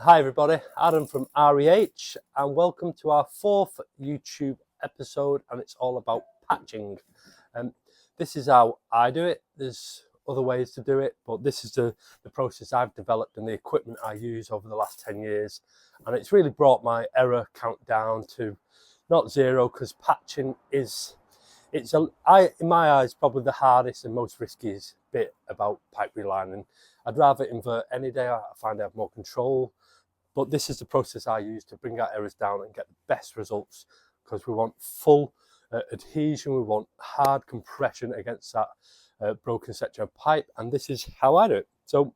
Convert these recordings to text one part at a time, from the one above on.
Hi everybody, Adam from REH, and welcome to our 4th YouTube episode, and it's all about patching. This is how I do it. There's other ways to do it, but this is the process I've developed and the equipment I use over the last 10 years. And it's really brought my error count down to not zero, because patching is, in my eyes, probably the hardest and most riskiest bit about pipe relining. I'd rather invert any day. I find I have more control. But this is the process I use to bring our errors down and get the best results, because we want full adhesion, we want hard compression against that broken section of pipe, and this is how I do it. So,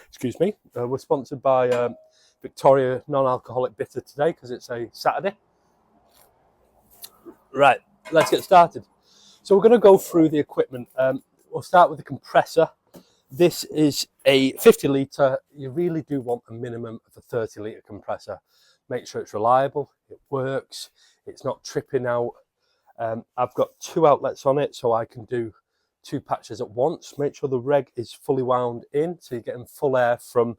excuse me, we're sponsored by Victoria non-alcoholic bitter today because it's a Saturday. Right, let's get started. So we're going to go through the equipment. We'll start with the compressor. This is a 50 litre. You really do want a minimum of a 30 litre compressor. Make sure it's reliable, it works, it's not tripping out. I've got 2 outlets on it, so I can do 2 patches at once. Make sure the reg is fully wound in, so you're getting full air from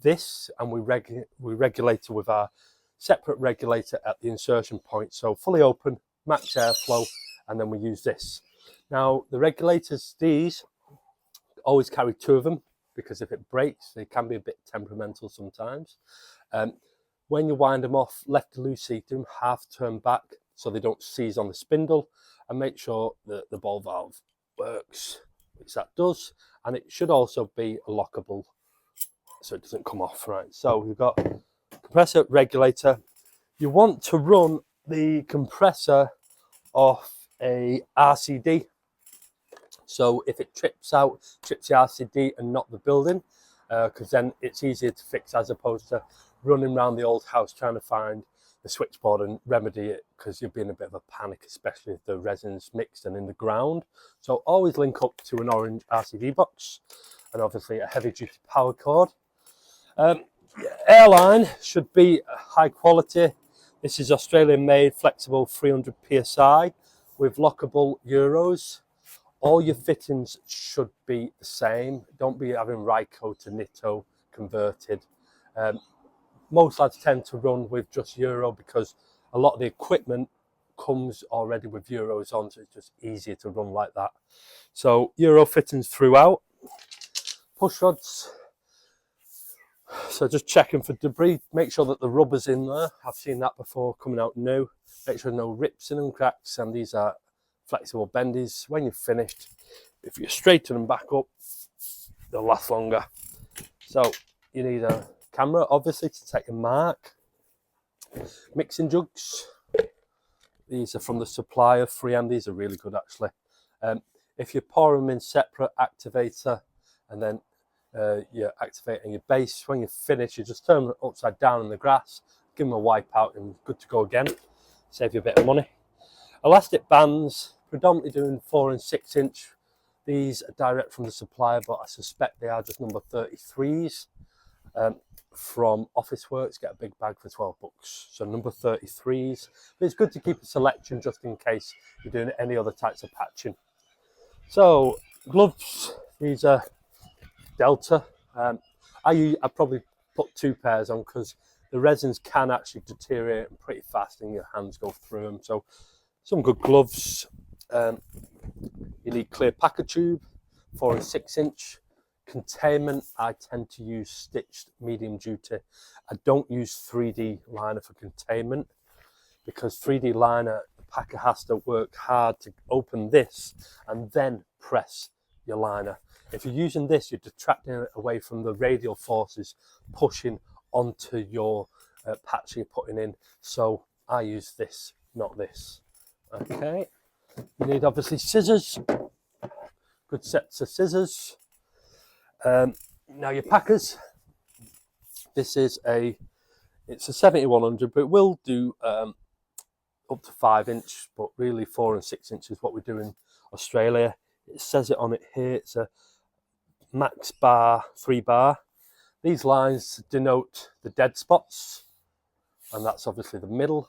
this, and we regulate it with our separate regulator at the insertion point. So fully open, max airflow, and then we use this. Now the regulators, these, always carry 2 of them, because if it breaks, they can be a bit temperamental sometimes. When you wind them off, left loosey, do them half turn back so they don't seize on the spindle, and make sure that the ball valve works, which that does, and it should also be lockable so it doesn't come off. Right, so we've got compressor, regulator. You want to run the compressor off a RCD. So if it trips the RCD and not the building, because then it's easier to fix, as opposed to running around the old house trying to find the switchboard and remedy it, because you'll be in a bit of a panic, especially if the resin's mixed and in the ground. So always link up to an orange RCD box, and obviously a heavy duty power cord. Airline should be high quality. This is Australian made, flexible, 300 PSI with lockable Euros. All your fittings should be the same. Don't be having Ryco to Nitto converted. Most lads tend to run with just Euro because a lot of the equipment comes already with Euros on, so it's just easier to run like that. So Euro fittings throughout. Push rods. So just checking for debris. Make sure that the rubber's in there. I've seen that before coming out new. Make sure no rips in them, cracks, and these are flexible bendies. When you've finished, if you straighten them back up, they'll last longer. So you need a camera, obviously, to take a mark. Mixing jugs. These are from the supplier, 3M. These are really good, actually. If you pour them in separate, activator, and then you're activating your base, when you finish, you just turn them upside down in the grass, give them a wipe out, and good to go again. Save you a bit of money. Elastic bands, predominantly doing 4 and 6 inch. These are direct from the supplier, but I suspect they are just number 33s. From Office Works, get a big bag for 12 bucks. So number 33s. But it's good to keep a selection just in case you're doing any other types of patching. So gloves, these are Delta. I probably put 2 pairs on because the resins can actually deteriorate pretty fast and your hands go through them. So some good gloves. You need clear packer tube, 4 and 6 inch. Containment, I tend to use stitched medium duty. I don't use 3D liner for containment, because 3D liner, the packer has to work hard to open this and then press your liner. If you're using this, you're detracting it away from the radial forces pushing onto your patch you're putting in. So I use this, not this. Okay, you need obviously scissors, good sets of scissors. Now your packers, this is it's a 7100, but it will do up to 5 inch, but really 4 and 6 inch is what we do in Australia. It says it on it here, it's a max bar, 3 bar. These lines denote the dead spots, and that's obviously the middle.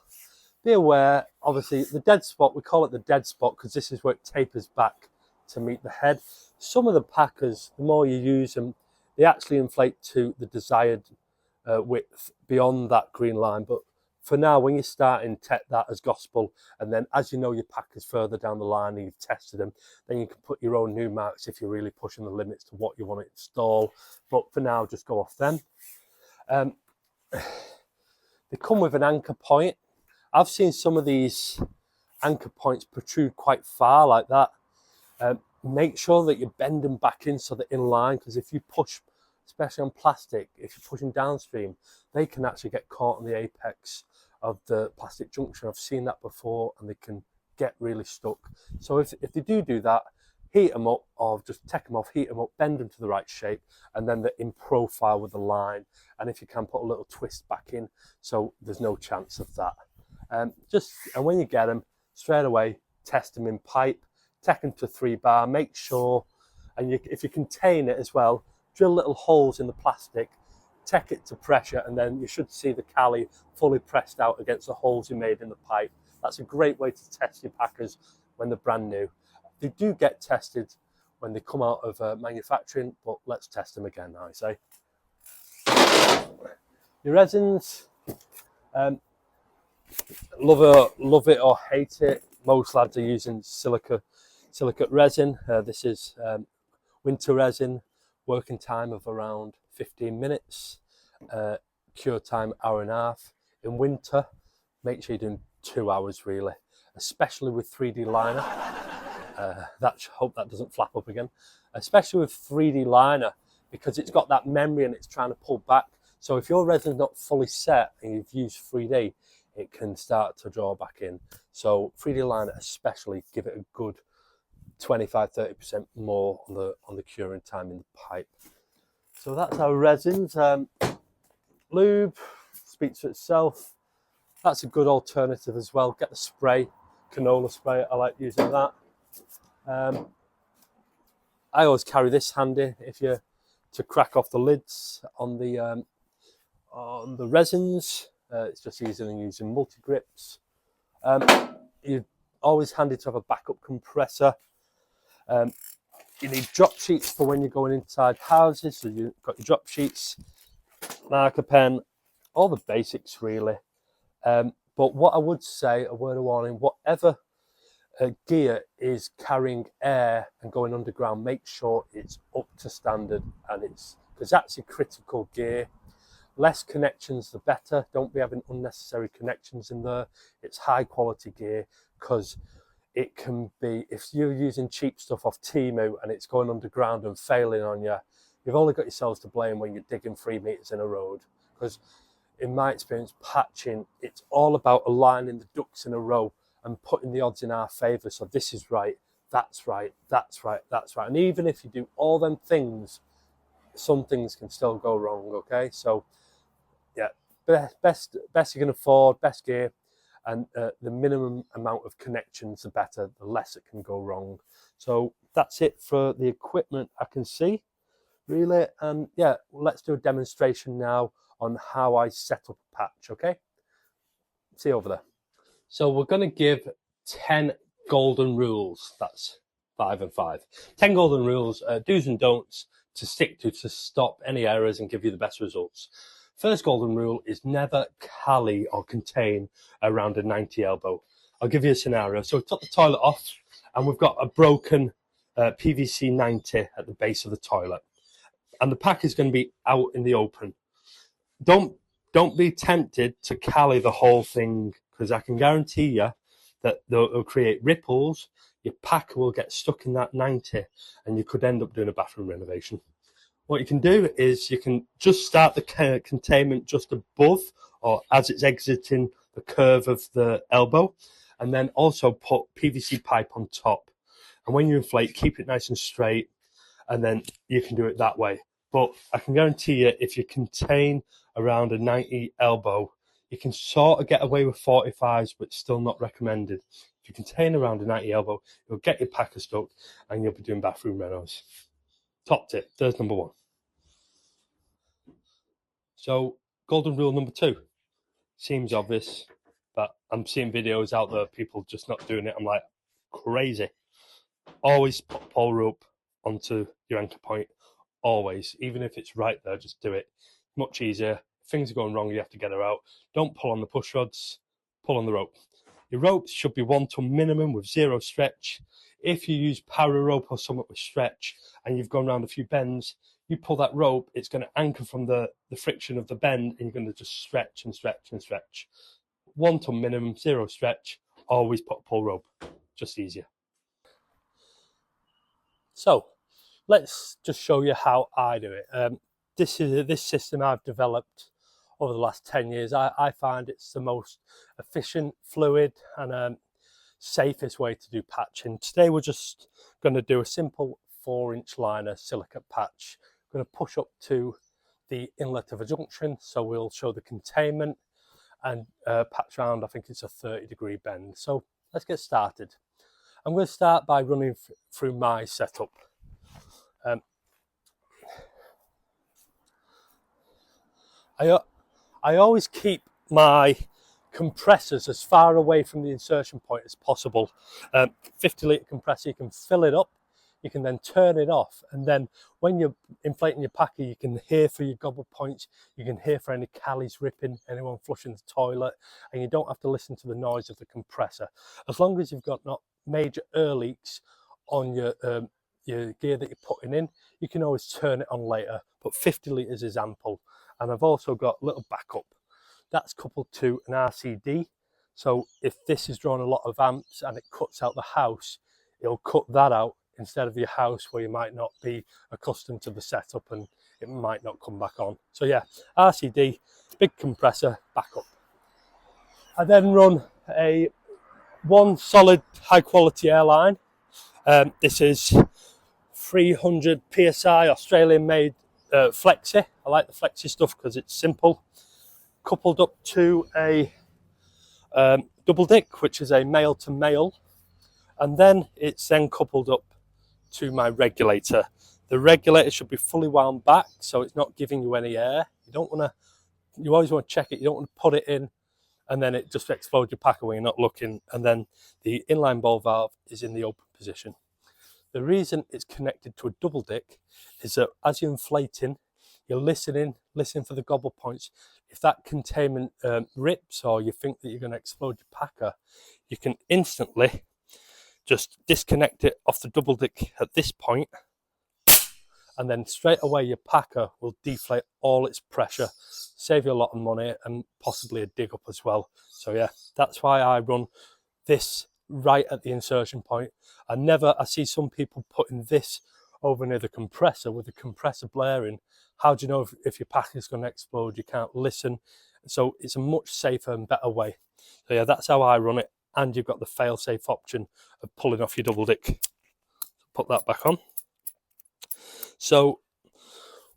Be aware, obviously, the dead spot, we call it the dead spot because this is where it tapers back to meet the head. Some of the packers, the more you use them, they actually inflate to the desired width beyond that green line. But for now, when you're starting, take that as gospel. And then as you know your pack is further down the line and you've tested them, then you can put your own new marks if you're really pushing the limits to what you want to install. But for now, just go off them. They come with an anchor point. I've seen some of these anchor points protrude quite far like that. Make sure that you bend them back in so they're in line, because if you push, especially on plastic, if you're pushing downstream, they can actually get caught on the apex of the plastic junction. I've seen that before and they can get really stuck. So if they do that, heat them up, or just take them off, heat them up, bend them to the right shape, and then they're in profile with the line. And if you can, put a little twist back in, so there's no chance of that. And when you get them, straight away, test them in pipe, take them to 3 bar, make sure, and if you contain it as well, drill little holes in the plastic, take it to pressure, and then you should see the cali fully pressed out against the holes you made in the pipe. That's a great way to test your packers when they're brand new. They do get tested when they come out of manufacturing, but let's test them again, I say. Your resins, love it or hate it. Most lads are using silicate resin. This is winter resin, working time of around 15 minutes, cure time hour and a half. In winter, make sure you're doing 2 hours really, especially with 3D liner. Hope that doesn't flap up again. Especially with 3D liner, because it's got that memory and it's trying to pull back. So if your resin's not fully set and you've used 3D, it can start to draw back in. So 3D liner especially, give it a good 25-30% more on the curing time in the pipe. So that's our resins. Lube speaks for itself. That's a good alternative as well. Get the spray, canola spray. I like using that. I always carry this handy if you're to crack off the lids on the resins. It's just easier than using multi-grips. You're always handy to have a backup compressor. You need drop sheets for when you're going inside houses, so you've got your drop sheets, marker pen, all the basics really. But what I would say, a word of warning, whatever gear is carrying air and going underground, make sure it's up to standard, and because that's your critical gear. Less connections the better. Don't be having unnecessary connections in there. It's high quality gear, because it can be, if you're using cheap stuff off Temu and it's going underground and failing on you, you've only got yourselves to blame when you're digging 3 meters in a road. Because in my experience, patching, it's all about aligning the ducks in a row and putting the odds in our favour. So this is right, that's right, that's right, that's right. And even if you do all them things, some things can still go wrong, okay? So yeah, best you can afford, best gear, and the minimum amount of connections, the better, the less it can go wrong. So that's it for the equipment I can see, really. And yeah, let's do a demonstration now on how I set up a patch, okay? See you over there. So we're going to give 10 golden rules. That's 5 and 5. 10 golden rules, do's and don'ts to stick to stop any errors and give you the best results. First golden rule is never cali or contain around a 90 elbow. I'll give you a scenario. So we took the toilet off and we've got a broken PVC 90 at the base of the toilet. And the pack is going to be out in the open. Don't be tempted to cali the whole thing, because I can guarantee you that they'll create ripples. Your pack will get stuck in that 90 and you could end up doing a bathroom renovation. What you can do is you can just start the containment just above or as it's exiting the curve of the elbow, and then also put PVC pipe on top. And when you inflate, keep it nice and straight, and then you can do it that way. But I can guarantee you, if you contain around a 90 elbow, you can sort of get away with 45s, but still not recommended. If you contain around a 90 elbow, you'll get your packer stuck and you'll be doing bathroom renos. Top tip, there's number 1. So, golden rule number 2. Seems obvious, but I'm seeing videos out there, people just not doing it. I'm like, crazy. Always put pole rope onto your anchor point. Always. Even if it's right there, just do it. Much easier. things are going wrong, you have to get her out. Don't pull on the push rods, pull on the rope. Your ropes should be 1 ton minimum with 0 stretch. If you use para rope or something with stretch and you've gone around a few bends, you pull that rope, it's going to anchor from the friction of the bend, and you're going to just stretch and stretch and stretch. 1 ton minimum, 0 stretch, always put a pull rope, just easier. So let's just show you how I do it. This system I've developed over the last 10 years. I find it's the most efficient, fluid and safest way to do patching. Today we're just going to do a simple 4-inch liner silicate patch. I'm going to push up to the inlet of a junction, so we'll show the containment and patch around, I think it's a 30-degree bend. So let's get started. I'm going to start by running through my setup. I always keep my compressors as far away from the insertion point as possible. 50-litre compressor, you can fill it up, you can then turn it off, and then when you're inflating your packer, you can hear for your gobble points, you can hear for any callies ripping, anyone flushing the toilet, and you don't have to listen to the noise of the compressor. As long as you've got not major air leaks on your gear that you're putting in, you can always turn it on later, but 50 litres is ample. And I've also got a little backup. That's coupled to an RCD. So if this is drawing a lot of amps and it cuts out the house, it'll cut that out instead of your house where you might not be accustomed to the setup and it might not come back on. So yeah, RCD, big compressor, backup. I then run one solid high quality airline. This is 300 PSI Australian made Flexi. I like the Flexi stuff because it's simple. Coupled up to a double dick, which is a male to male, and then it's then coupled up to my regulator. The regulator should be fully wound back, so it's not giving you any air. You always want to check it. You don't want to put it in and then it just explodes your packer when you're not looking. And then the inline ball valve is in the open position. The reason it's connected to a double dick is that as you're inflating, you're listening for the gobble points. If that containment rips or you think that you're going to explode your packer, you can instantly just disconnect it off the double dick at this point, and then straight away your packer will deflate all its pressure, save you a lot of money and possibly a dig up as well. So yeah, that's why I run this right at the insertion point. I see some people putting this over near the compressor with the compressor blaring. How do you know if your packer is going to explode? You can't listen. So it's a much safer and better way. So yeah, that's how I run it. And you've got the fail-safe option of pulling off your double dick. Put that back on. So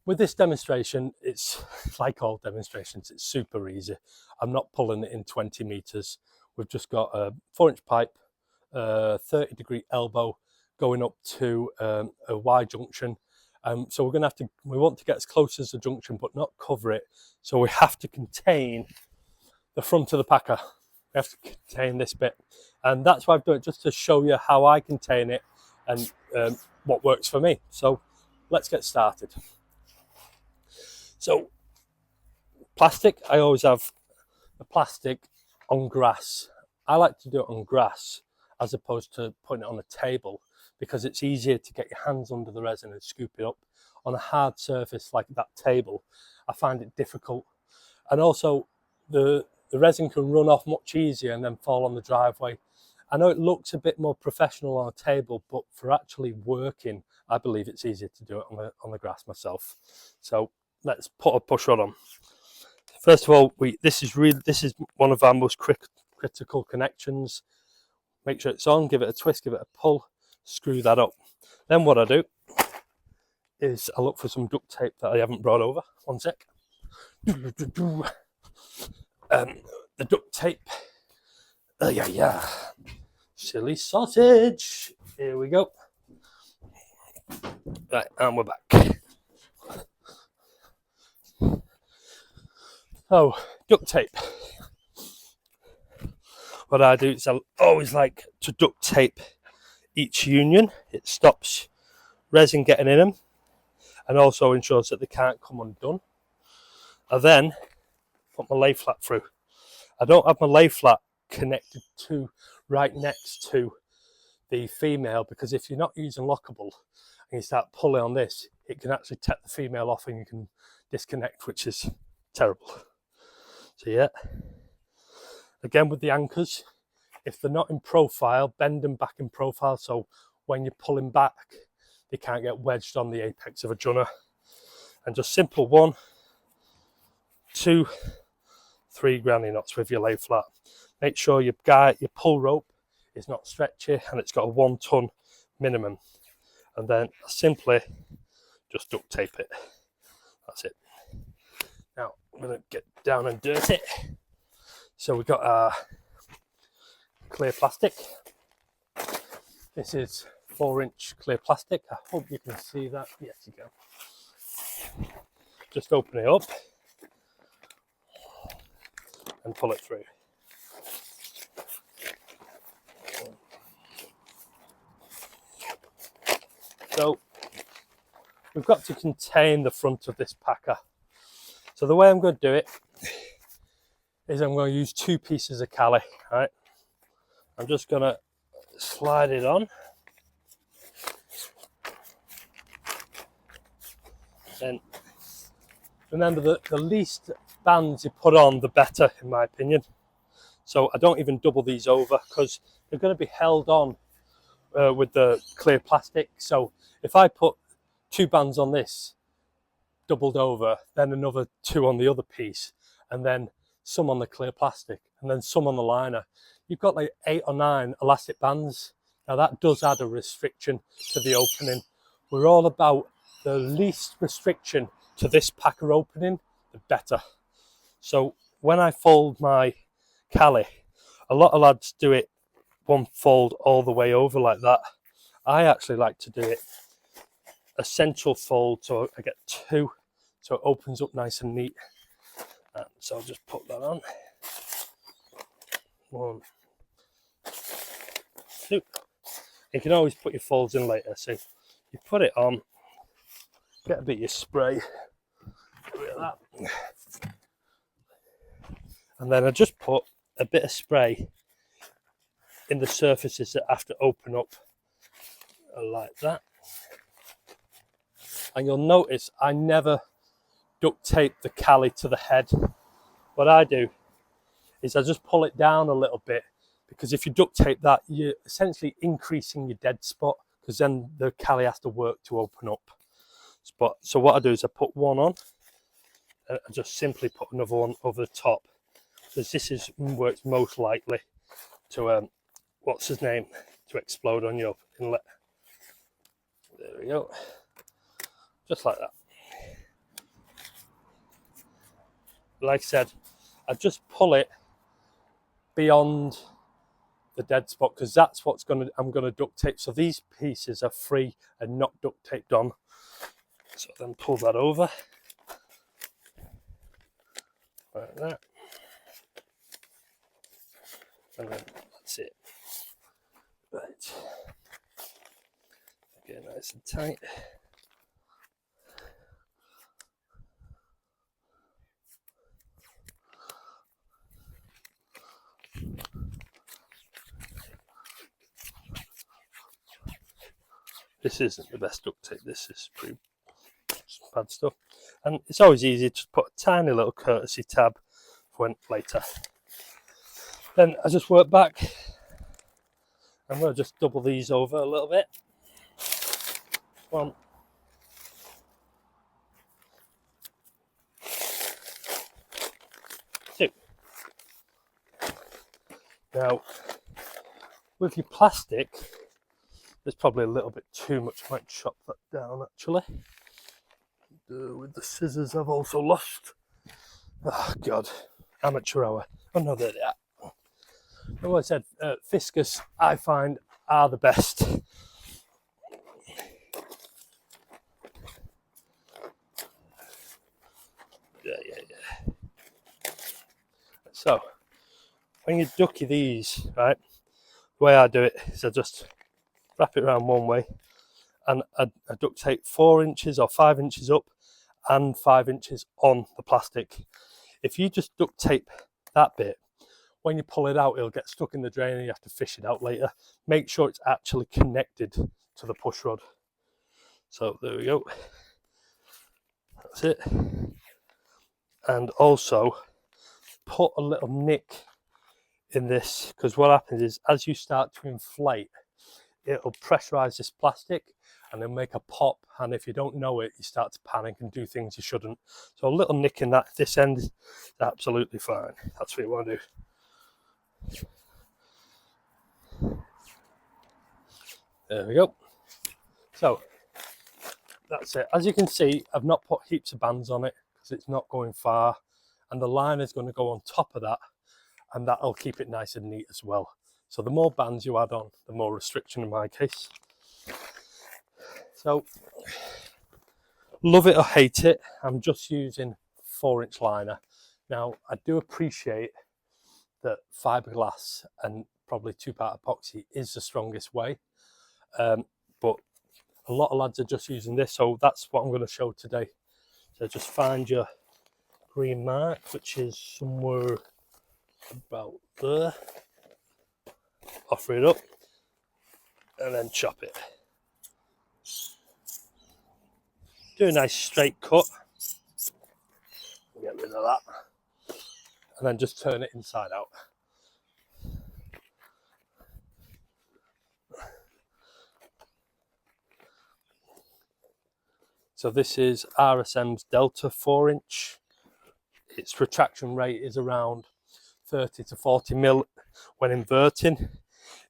with this demonstration, it's like all demonstrations, it's super easy. I'm not pulling it in 20 meters. We've just got a 4-inch pipe, 30-degree elbow going up to a Y junction. So we want to get as close as the junction, but not cover it. So we have to contain the front of the packer. We have to contain this bit. And that's why I've done it, just to show you how I contain it and what works for me. So let's get started. So plastic, I always have the plastic on grass. I like to do it on grass as opposed to putting it on a table, because it's easier to get your hands under the resin and scoop it up. On a hard surface like that table, I find it difficult. And also the resin can run off much easier and then fall on the driveway. I know it looks a bit more professional on a table, but for actually working, I believe it's easier to do it on the grass myself. So let's put a push rod on. First of all, this is one of our most critical connections. Make sure it's on, give it a twist, give it a pull, screw that up. Then what I do is I look for some duct tape that I haven't brought over. One sec. The duct tape. Yeah. Silly sausage. Here we go. Right, and we're back. So, duct tape. What I do is I always like to duct tape each union. It stops resin getting in them and also ensures that they can't come undone. I then put my lay flat through. I don't have my lay flat connected to right next to the female, because if you're not using lockable and you start pulling on this, it can actually take the female off and you can disconnect, which is terrible. So yeah, again with the anchors, if they're not in profile, bend them back in profile, so when you're pulling back they can't get wedged on the apex of a junner. And just simple 1, 2, 3 granny knots with your lay flat. Make sure your pull rope is not stretchy and it's got a 1 ton minimum, and then simply just duct tape it. That's it. Now I'm going to get down and dirty it. So we've got our clear plastic. This is 4-inch clear plastic. I hope you can see that. Yes, you can. Just open it up and pull it through. So we've got to contain the front of this packer. So the way I'm going to do it is I'm going to use 2 pieces of cali. Right? I'm just going to slide it on. Then remember that the least bands you put on, the better, in my opinion. So I don't even double these over because they're going to be held on with the clear plastic. So if I put 2 bands on this doubled over, then another 2 on the other piece, and then some on the clear plastic, and then some on the liner, you've got like 8 or 9 elastic bands. Now that does add a restriction to the opening. We're all about the least restriction to this packer opening, the better. So when I fold my cali, a lot of lads do it 1 fold all the way over like that. I actually like to do it a central fold, so I get 2, so it opens up nice and neat. So I'll just put that on. 1, 2. You can always put your folds in later. So you put it on, get a bit of your spray, get that, and then I just put a bit of spray in the surfaces that have to open up like that. And you'll notice I never duct tape the cali to the head. What I do is I just pull it down a little bit, because if you duct tape that, you're essentially increasing your dead spot, because then the cali has to work to open up. So what I do is I put 1 on, and I just simply put another 1 over the top, because this is works most likely to to explode on your inlet. There we go, just like that. Like I said, I just pull it beyond the dead spot, because that's what's I'm gonna duct tape. So these pieces are free and not duct taped on. So then pull that over like that, and then that's it. Right, get nice and tight. This isn't the best duct tape. This is pretty bad stuff, and it's always easy to put a tiny little courtesy tab for when later. Then I just work back. I'm going to just double these over a little bit. 1, 2. Now, with your plastic, there's probably a little bit too much. I might chop that down actually. With the scissors I've also lost. Oh God, amateur hour. Oh no, there they are. Like I said, Fiscus I find are the best. Yeah. So, when you ducky these, right, the way I do it is I just wrap it around one way, and I duct tape 4 inches or 5 inches up and 5 inches on the plastic. If you just duct tape that bit, when you pull it out, it'll get stuck in the drain and you have to fish it out later. Make sure it's actually connected to the push rod. So there we go. That's it. And also put a little nick in this, because what happens is as you start to inflate, it'll pressurize this plastic and it'll make a pop, and if you don't know it, you start to panic and do things you shouldn't. So a little nick in this end is absolutely fine. That's what you want to do. There we go. So that's it. As you can see, I've not put heaps of bands on it because it's not going far, and the line is going to go on top of that, and that'll keep it nice and neat as well. So the more bands you add on, the more restriction in my case. So love it or hate it, I'm just using 4-inch liner. Now I do appreciate that fiberglass and probably 2-part epoxy is the strongest way, but a lot of lads are just using this, so that's what I'm going to show today. So just find your green mark, which is somewhere about there, offer it up and then chop it. Do a nice straight cut, get rid of that, and then just turn it inside out. So this is RSM's Delta 4-inch. Its retraction rate is around 30 to 40 mil when inverting.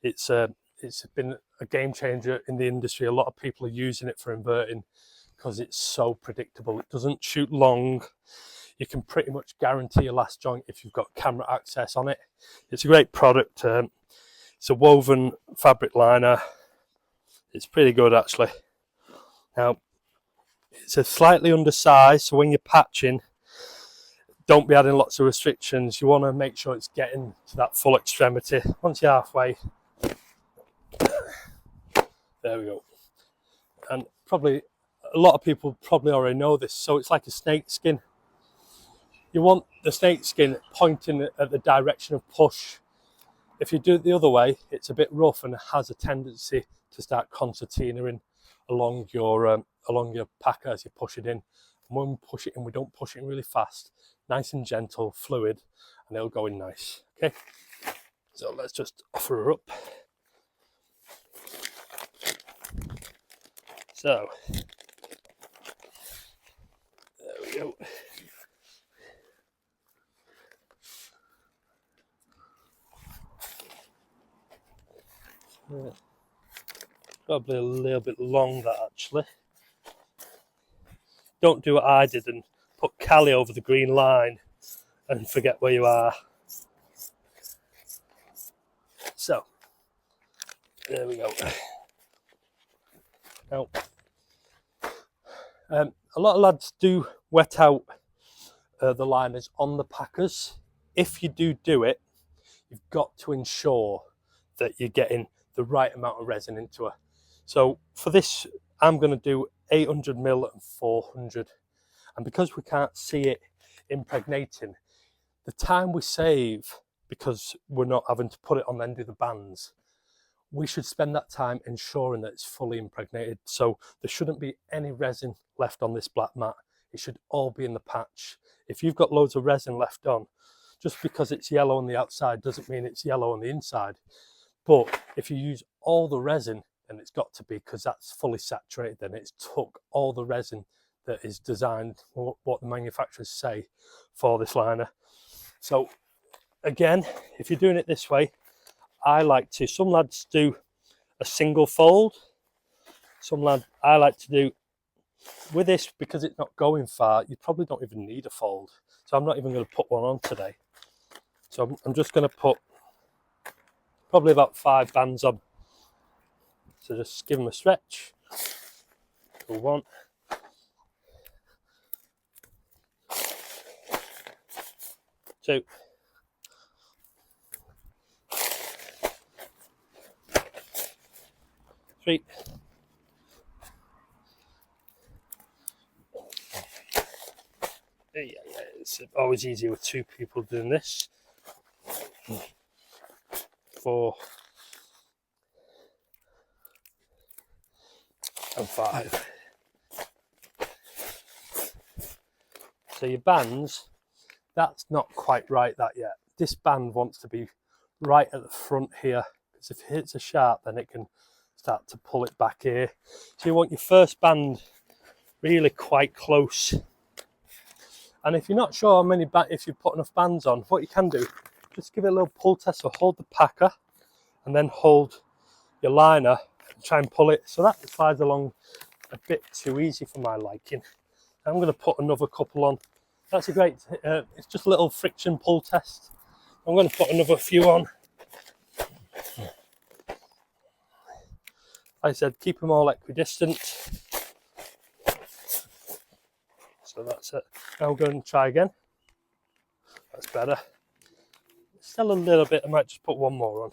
It's been a game changer in the industry. A lot of people are using it for inverting because it's so predictable. It doesn't shoot long. You can pretty much guarantee a last joint if you've got camera access on it. It's a great product. It's a woven fabric liner. It's pretty good actually. Now, it's a slightly undersized, so when you're patching, don't be adding lots of restrictions. You want to make sure it's getting to that full extremity. Once you're halfway, there we go. And probably a lot of people probably already know this. So it's like a snake skin. You want the snake skin pointing at the direction of push. If you do it the other way, it's a bit rough and has a tendency to start concertinaing along your packer as you push it in. And when we push it in, we don't push it in really fast. Nice and gentle, fluid, and it'll go in nice. Okay, so let's just offer her up. So there we go. Probably a little bit long, that actually. Don't do what I did and put Cali over the green line and forget where you are. So there we go. Now, a lot of lads do wet out the liners on the packers. If you do it, you've got to ensure that you're getting the right amount of resin into her. So for this, I'm going to do 800 mil and 400. And because we can't see it impregnating, the time we save, because we're not having to put it on then do the bands, we should spend that time ensuring that it's fully impregnated. So there shouldn't be any resin left on this black mat. It should all be in the patch. If you've got loads of resin left on, just because it's yellow on the outside doesn't mean it's yellow on the inside. But if you use all the resin, then it's got to be, because that's fully saturated, then it's took all the resin that is designed, what the manufacturers say for this liner. So again, if you're doing it this way, I like to, some lads do a single fold. I like to do, with this, because it's not going far, you probably don't even need a fold. So I'm not even going to put one on today. So I'm just going to put probably about 5 bands on. So just give them a stretch. So 1, 2, 3, 4, It's always easier with 2 people doing this. 4 and 5. So your bands, that's not quite right that yet. This band wants to be right at the front here, because if it hits a sharp, then it can start to pull it back here. So you want your first band really quite close. And if you're not sure how many if you put enough bands on, what you can do, just give it a little pull test. So hold the packer and then hold your liner and try and pull it. So that slides along a bit too easy for my liking. I'm going to put another couple on. That's a great, it's just a little friction pull test. I'm going to put another few on. Like I said, keep them all equidistant. So that's it. Now we're going to try again. That's better. Still a little bit, I might just put one more on.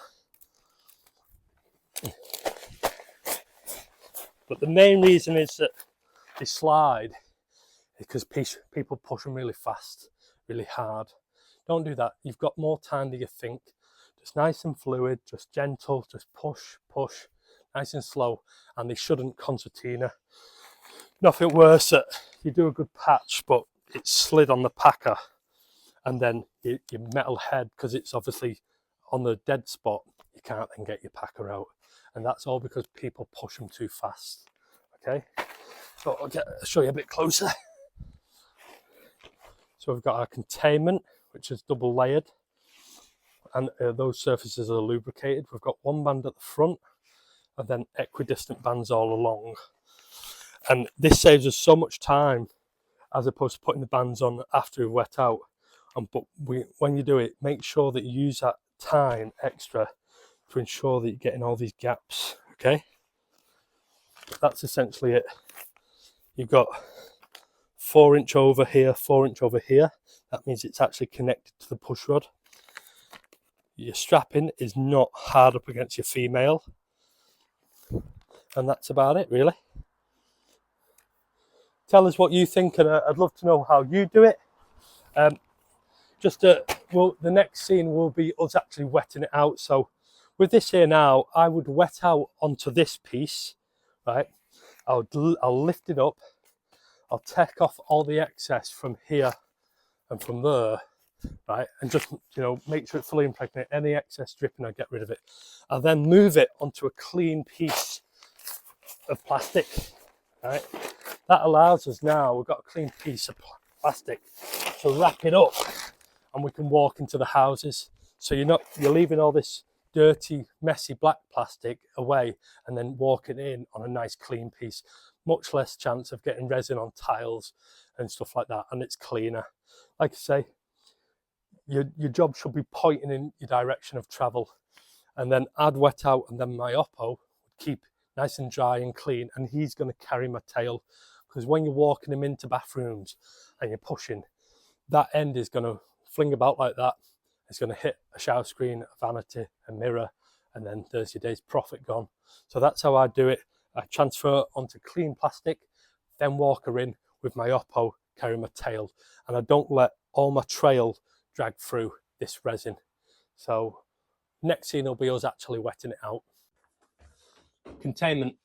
But the main reason is that they slide because people push them really fast, really hard. Don't do that. You've got more time than you think. Just nice and fluid, just gentle, just push, push, nice and slow. And they shouldn't concertina. Nothing worse that you do a good patch, but it's slid on the packer, and then your metal head, because it's obviously on the dead spot, you can't then get your packer out. And that's all because people push them too fast. Okay, so I'll show you a bit closer. So we've got our containment, which is double layered, and those surfaces are lubricated. We've got one band at the front and then equidistant bands all along. And this saves us so much time as opposed to putting the bands on after we've wet out. But when you do it, make sure that you use that time extra to ensure that you're getting all these gaps, okay? That's essentially it. You've got 4 inch over here, 4 inch over here. That means it's actually connected to the push rod. Your strapping is not hard up against your female. And that's about it, really. Tell us what you think, and I'd love to know how you do it. Well, the next scene will be us actually wetting it out. So with this here now, I would wet out onto this piece, right? I'll lift it up. I'll take off all the excess from here and from there, right? And just, make sure it's fully impregnated. Any excess dripping, I get rid of it. I'll then move it onto a clean piece of plastic, right? That allows us now, we've got a clean piece of plastic to wrap it up, and we can walk into the houses. So you're leaving all this dirty, messy black plastic away and then walking in on a nice clean piece. Much less chance of getting resin on tiles and stuff like that, and it's cleaner. Like I say, your job should be pointing in your direction of travel. And then I'd wet out, and then my oppo would keep nice and dry and clean, and he's going to carry my tail. Because when you're walking him into bathrooms and you're pushing, that end is going to fling about like that. It's going to hit a shower screen, a vanity, a mirror, and then there's your day's profit gone. So that's how I do it. I transfer onto clean plastic, then walk her in with my oppo, carry my tail, and I don't let all my trail drag through this resin. So next scene will be us actually wetting it out. Containment.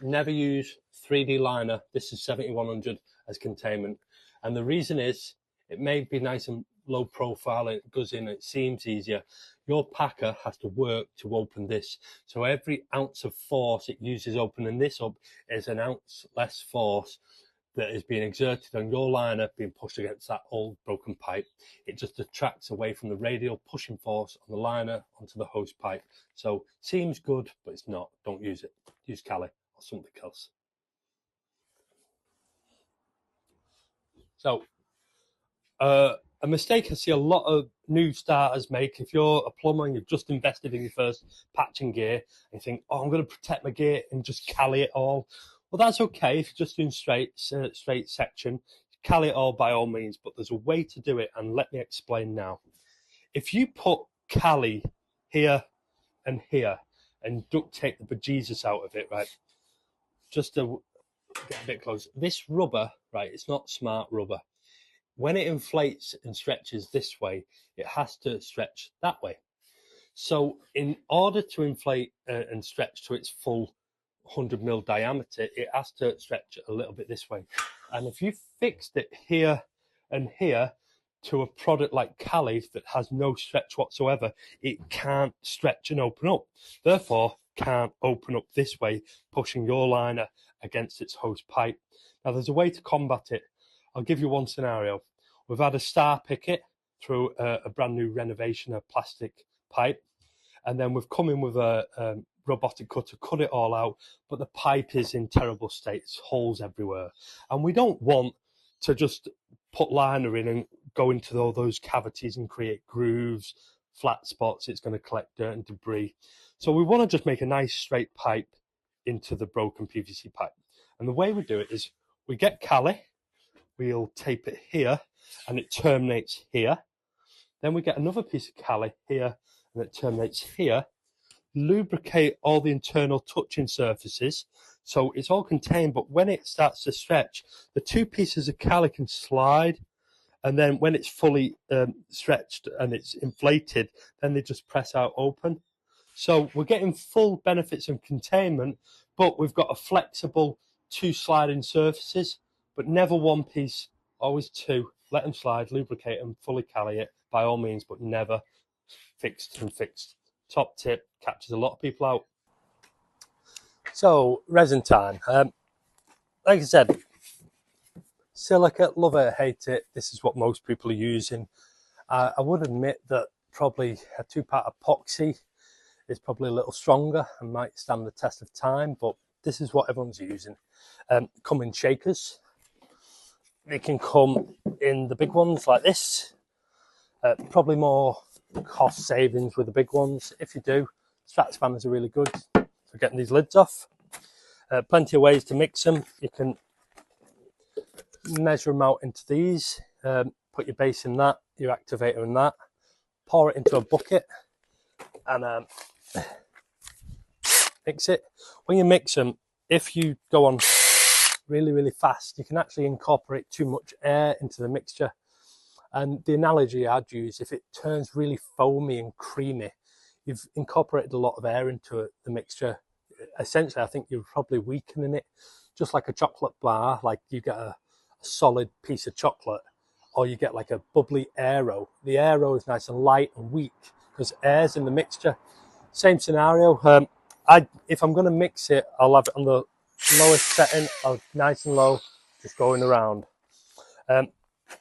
Never use 3D liner. This is 7100 as containment. And the reason is, it may be nice and low profile, and it goes in, it seems easier. Your packer has to work to open this. So every ounce of force it uses opening this up is an ounce less force that is being exerted on your liner being pushed against that old broken pipe. It just detracts away from the radial pushing force on the liner onto the hose pipe. So seems good, but it's not. Don't use it. Use Cali or something else. So a mistake I see a lot of new starters make, if you're a plumber and you've just invested in your first patching gear and you think, oh, I'm going to protect my gear and just Cali it all. Well, that's okay if you're just doing straight section. Cali it all by all means, but there's a way to do it, and let me explain now. If you put Cali here and here and duct tape the bejesus out of it, right, just to get a bit close. This rubber, right, it's not smart rubber. when it inflates and stretches this way, it has to stretch that way. So in order to inflate and stretch to its full 100 mm diameter, it has to stretch a little bit this way. And if you fixed it here and here to a product like Cali that has no stretch whatsoever, it can't stretch and open up. Therefore, can't open up this way, pushing your liner against its hose pipe. Now, there's a way to combat it. I'll give you one scenario. We've had a star picket through a brand new renovation, a plastic pipe, and then we've come in with a robotic cutter, cut it all out, but the pipe is in terrible state. There's holes everywhere. And we don't want to just put liner in and go into all those cavities and create grooves, flat spots. It's going to collect dirt and debris. So we want to just make a nice straight pipe into the broken PVC pipe. And the way we do it is we get Cali, we'll tape it here, and it terminates here. Then we get another piece of Cali here, and it terminates here. Lubricate all the internal touching surfaces so it's all contained, but when it starts to stretch, the two pieces of Cali can slide, and then when it's fully stretched and it's inflated, then they just press out open. So we're getting full benefits of containment, but we've got a flexible two sliding surfaces, but never one piece, always two. Let them slide, lubricate them, fully Cali it by all means, but never fixed and fixed. Top tip, catches a lot of people out. So, resin time. Like I said, silica, love it, hate it. This is what most people are using. I would admit that probably a 2-part epoxy is probably a little stronger and might stand the test of time, but this is what everyone's using. Come in shakers. They can come in the big ones like this. Probably more cost savings with the big ones. If you do, Strat spanners are really good for getting these lids off. Plenty of ways to mix them. You can measure them out into these, put your base in that, your activator in that, pour it into a bucket and mix it. When you mix them, if you go on really fast, you can actually incorporate too much air into the mixture. And the analogy I'd use, if it turns really foamy and creamy, you've incorporated a lot of air into the mixture. Essentially, I think you're probably weakening it, just like a chocolate bar. Like you get a solid piece of chocolate, or you get like a bubbly Aero. The Aero is nice and light and weak because air's in the mixture. Same scenario. If I'm going to mix it, I'll have it on the lowest setting, nice and low, just going around.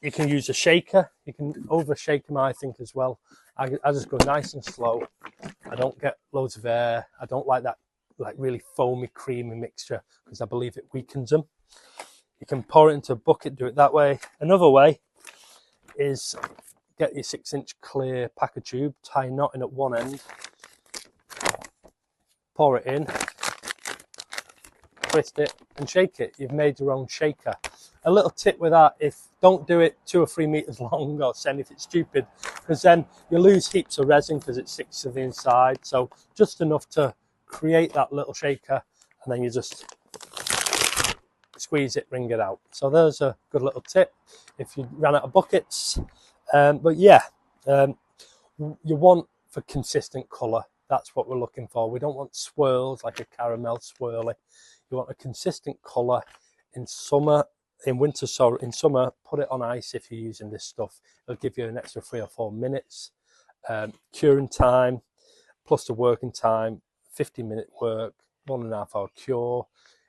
You can use a shaker. You can over shake them, I think, as well. I just go nice and slow. I don't get loads of air. I don't like that like really foamy, creamy mixture because I believe it weakens them. You can pour it into a bucket, do it that way. Another way is get your 6-inch clear packer tube, tie a knot in at one end, pour it in, twist it and shake it. You've made your own shaker. A little tip with that, don't do it 2 or 3 meters long or send if it's stupid, because then you lose heaps of resin because it sticks to the inside. So just enough to create that little shaker, and then you just squeeze it, wring it out. So there's a good little tip if you ran out of buckets. But yeah, you want for consistent colour. That's what we're looking for. We don't want swirls like a caramel swirly. You want a consistent colour. In summer, in winter, sorry, in summer, put it on ice if you're using this stuff. It'll give you an extra 3 or 4 minutes. Curing time plus the working time, 50-minute work, 1.5 hour cure.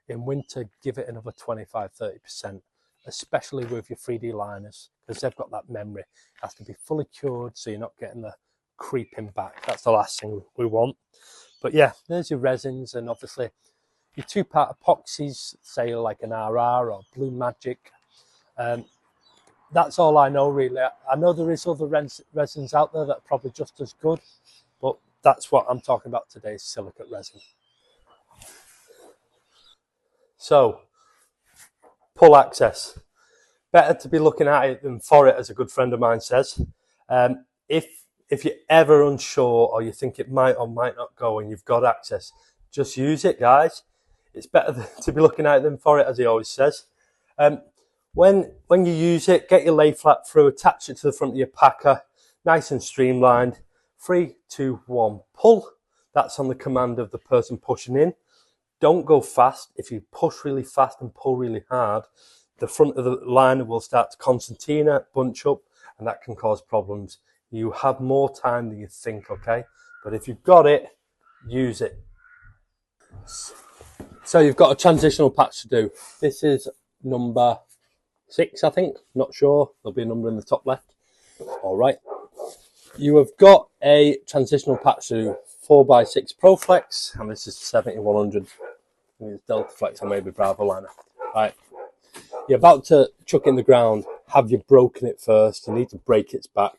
In winter, give it another 25-30%, especially with your 3D liners, because they've got that memory. It has to be fully cured so you're not getting the creeping back. That's the last thing we want. But yeah, there's your resins, and obviously your 2-part epoxies, say like an RR or Blue Magic. That's all I know really. I know there is other resins out there that are probably just as good, but that's what I'm talking about today, silicate resin. So, pull access. Better to be looking at it than for it, as a good friend of mine says. If you're ever unsure or you think it might or might not go and you've got access, just use it, guys. It's better to be looking at it than for it, as he always says. When you use it, get your lay flat through, attach it to the front of your packer, nice and streamlined. 3, 2, 1, pull. That's on the command of the person pushing in. Don't go fast. If you push really fast and pull really hard, the front of the liner will start to concertina, bunch up, and that can cause problems. You have more time than you think, okay? But if you've got it, use it. So you've got a transitional patch to do. This is number 6, I think. Not sure. There'll be a number in the top left. All right. You have got a transitional patch to do. 4x6 ProFlex, and this is 7100. It's Delta Flex or maybe Bravo liner. Right. You're about to chuck it in the ground. Have you broken it first? You need to break its back.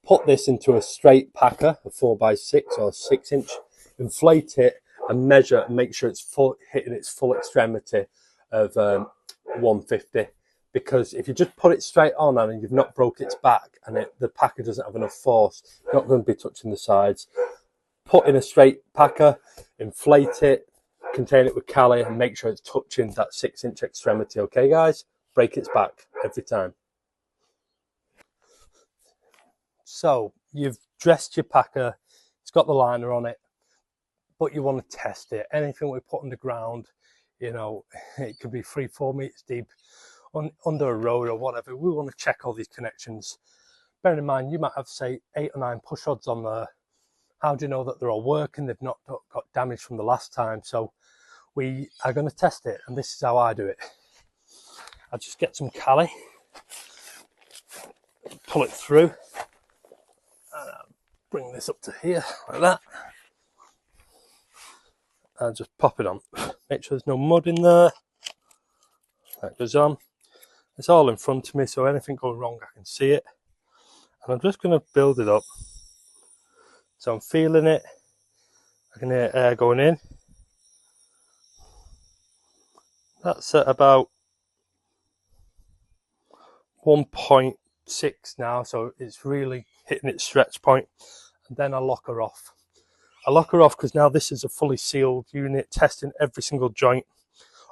Put this into a straight packer, a 4x6 or 6-inch. Inflate it and measure and make sure it's hitting its full extremity of 150. Because if you just put it straight on and you've not broke its back and the packer doesn't have enough force, you're not going to be touching the sides. Put in a straight packer, inflate it, contain it with Cali, and make sure it's touching that 6-inch extremity. Okay, guys? Break its back every time. So you've dressed your packer, it's got the liner on it, but you want to test it. Anything we put on the ground, you know, it could be 3-4 meters deep under a road or whatever. We want to check all these connections. Bear in mind, you might have, say, 8 or 9 push rods on there. How do you know that they're all working? They've not got damage from the last time. So we are going to test it, and this is how I do it. I just get some Cali, pull it through, and I'll bring this up to here like that, and just pop it on. Make sure there's no mud in there. That goes on. It's all in front of me, so anything going wrong I can see it. And I'm just going to build it up. So I'm feeling it. I can hear air going in. That's at about 1.6 now, so it's really hitting its stretch point. And then I lock her off. I lock her off because now this is a fully sealed unit, testing every single joint.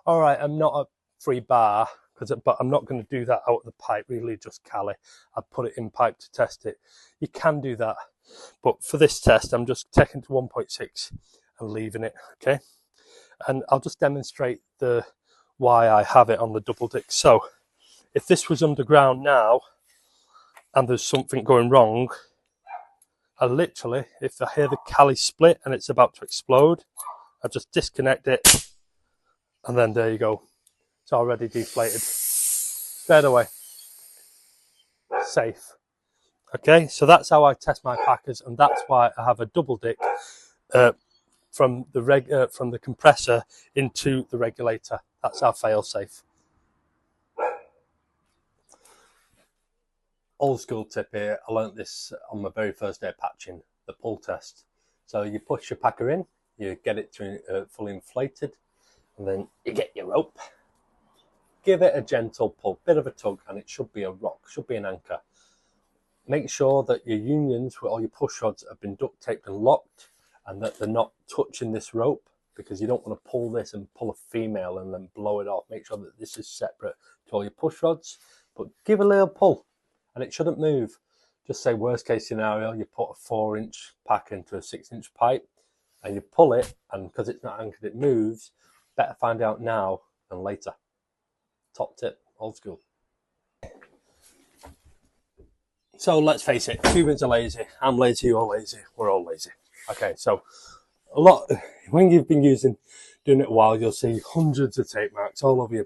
All right, I'm not a free bar, but I'm not going to do that out of the pipe, really, just Cali. I put it in pipe to test it. You can do that. But for this test, I'm just taking to 1.6 and leaving it, okay? And I'll just demonstrate why I have it on the double dick. So if this was underground now and there's something going wrong, I literally, if I hear the Cali split and it's about to explode, I just disconnect it and then there you go. It's already deflated. Straight away. Safe. Okay, so that's how I test my packers, and that's why I have a double dick from the compressor into the regulator. That's our fail safe. Old school tip here. I learnt this on my very first day of patching, the pull test. So you push your packer in, you get it to fully inflated, and then you get your rope. Give it a gentle pull, bit of a tug, and it should be a rock, should be an anchor. Make sure that your unions with all your push rods have been duct taped and locked, and that they're not touching this rope, because you don't want to pull this and pull a female and then blow it off. Make sure that this is separate to all your push rods, but give a little pull and it shouldn't move. Just say worst case scenario, you put a 4-inch pack into a 6-inch pipe and you pull it, and because it's not anchored it moves. Better find out now than later. Top tip, old school. So let's face it, humans are lazy. I'm lazy, you're lazy, we're all lazy. Okay, so when you've been doing it a while, you'll see hundreds of tape marks all over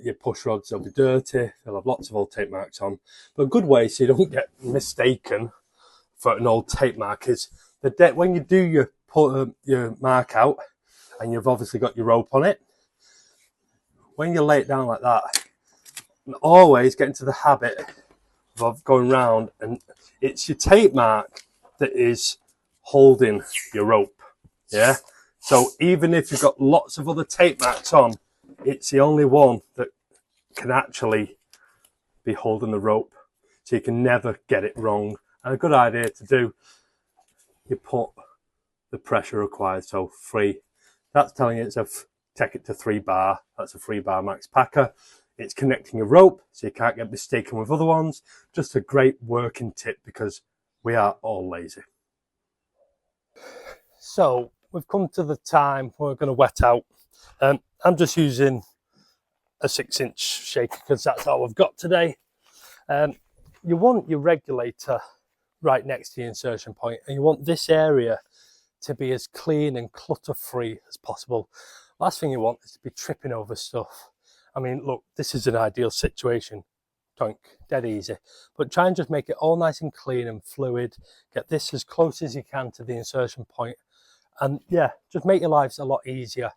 your push rods. They'll be dirty, they'll have lots of old tape marks on. But a good way so you don't get mistaken for an old tape mark is when you do your mark out, and you've obviously got your rope on it, when you lay it down like that, always get into the habit of going round, and it's your tape mark that is holding your rope. Yeah, so even if you've got lots of other tape marks on, it's the only one that can actually be holding the rope, so you can never get it wrong. And a good idea to do, you put the pressure required, so 3. That's telling you take it to 3 bar. That's a 3 bar max packer. It's connecting a rope so you can't get mistaken with other ones. Just a great working tip because we are all lazy. So we've come to the time we're going to wet out. I'm just using a 6-inch shaker because that's all we've got today. You want your regulator right next to the insertion point, and you want this area to be as clean and clutter free as possible. Last thing you want is to be tripping over stuff. I mean, look, this is an ideal situation. Don't, dead easy. But try and just make it all nice and clean and fluid. Get this as close as you can to the insertion point. And yeah, just make your lives a lot easier.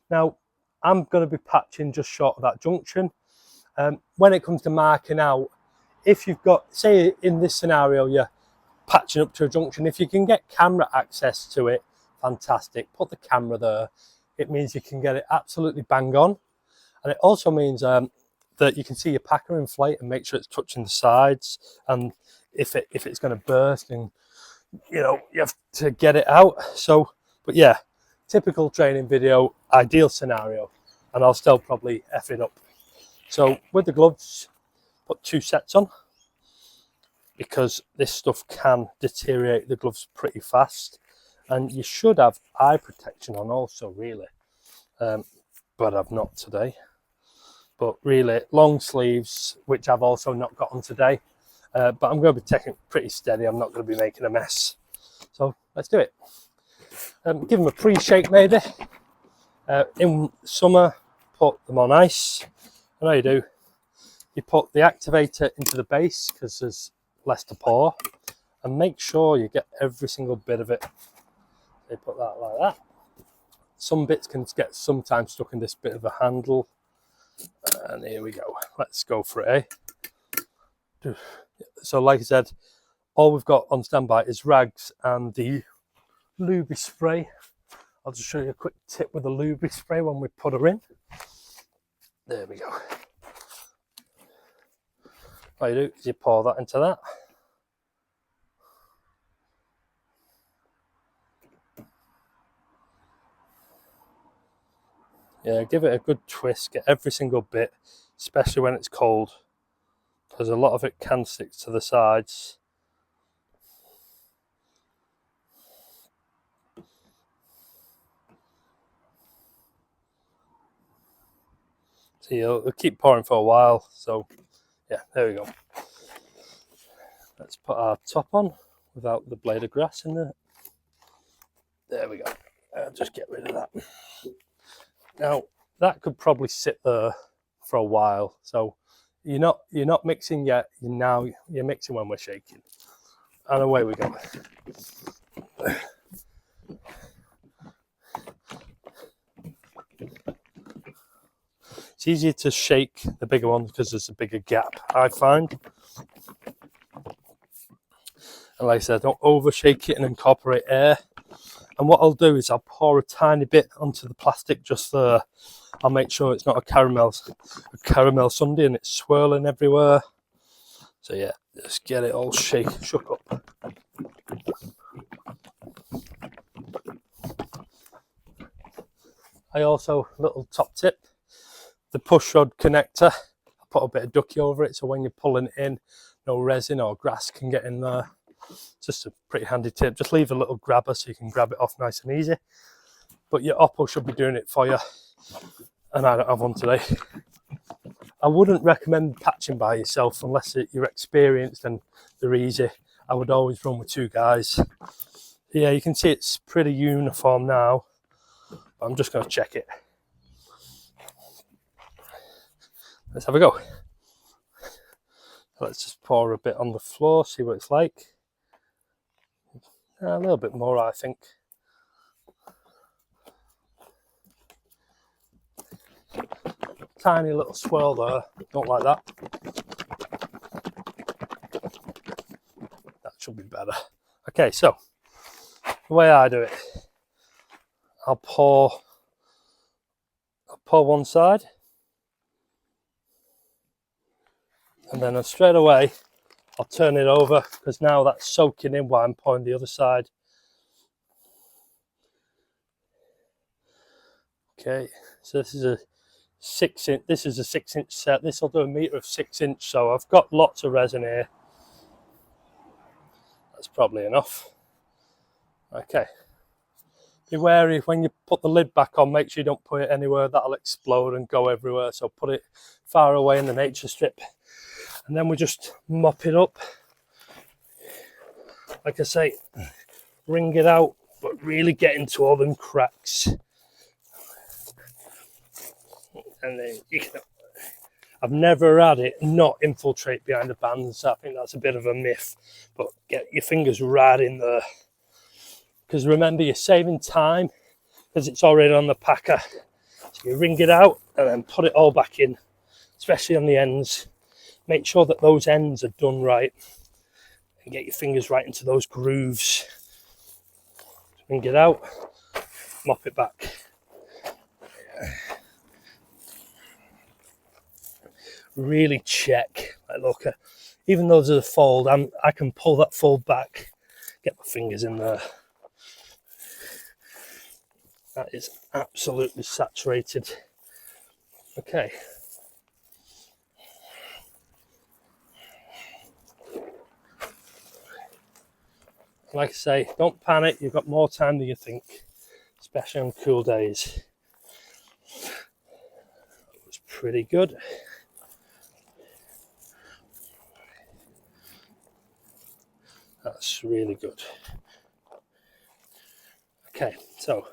Now, I'm going to be patching just short of that junction. When it comes to marking out, if you've got, say in this scenario, you're patching up to a junction, if you can get camera access to it, fantastic. Put the camera there. It means you can get it absolutely bang on. And it also means that you can see your packer inflate and make sure it's touching the sides. And if it's going to burst, and you know, you have to get it out. So, but yeah, typical training video, ideal scenario, and I'll still probably F it up. So with the gloves, put 2 sets on because this stuff can deteriorate the gloves pretty fast. And you should have eye protection on also, really. But I've not today. But really, long sleeves, which I've also not got on today. But I'm going to be taking it pretty steady. I'm not going to be making a mess. So let's do it. Give them a pre-shake maybe. In summer, put them on ice. I know you do. You put the activator into the base because there's less to pour. And make sure you get every single bit of it. They put that like that. Some bits can get sometimes stuck in this bit of a handle. And here we go. Let's go for it, eh? So like I said, all we've got on standby is rags and the lubey spray. I'll just show you a quick tip with the lubey spray when we put her in. There we go. What you do is you pour that into that. Yeah, give it a good twist, get every single bit, especially when it's cold, because a lot of it can stick to the sides. So you'll keep pouring for a while. So yeah, there we go. Let's put our top on without the blade of grass in there. There we go. Just get rid of that. Now that could probably sit there for a while. So you're not mixing yet. You're mixing when we're shaking. And away we go. It's easier to shake the bigger ones because there's a bigger gap, I find. And like I said, don't over shake it and incorporate air. And what I'll do is I'll pour a tiny bit onto the plastic just there. I'll make sure it's not a caramel sundae and it's swirling everywhere. So yeah, just get it all shook up. I also, little top tip, the push rod connector, I put a bit of ducky over it so when you're pulling it in, no resin or grass can get in there. Just a pretty handy tip. Just leave a little grabber so you can grab it off nice and easy. But your Oppo should be doing it for you. And I don't have one today. I wouldn't recommend patching by yourself unless you're experienced and they're easy. I would always run with 2 guys. Yeah, you can see it's pretty uniform now. I'm just going to check it. Let's have a go. Let's just pour a bit on the floor, see what it's like. A little bit more, I think. Tiny little swirl there. Don't like that. That should be better. Okay, so the way I do it, I'll pour one side, and then straight away I'll turn it over because now that's soaking in while I'm pouring the other side. Okay, so this is a 6 inch. This is a 6-inch set. This will do a metre of 6-inch. So I've got lots of resin here. That's probably enough. Okay. Be wary when you put the lid back on. Make sure you don't put it anywhere that'll explode and go everywhere. So put it far away in the nature strip. And then we just mop it up. Like I say, wring it out, but really get into all them cracks. And then you can, I've never had it not infiltrate behind the bands. I think that's a bit of a myth, but get your fingers right in there. Because remember, you're saving time because it's already on the packer. So you wring it out and then put it all back in, especially on the ends. Make sure that those ends are done right and get your fingers right into those grooves. Wring it out, mop it back. Really check. Like, look, even though there's a fold, I can pull that fold back, get my fingers in there. That is absolutely saturated. Okay. Like I say, don't panic. You've got more time than you think, especially on cool days. That was pretty good. That's really good. Okay, so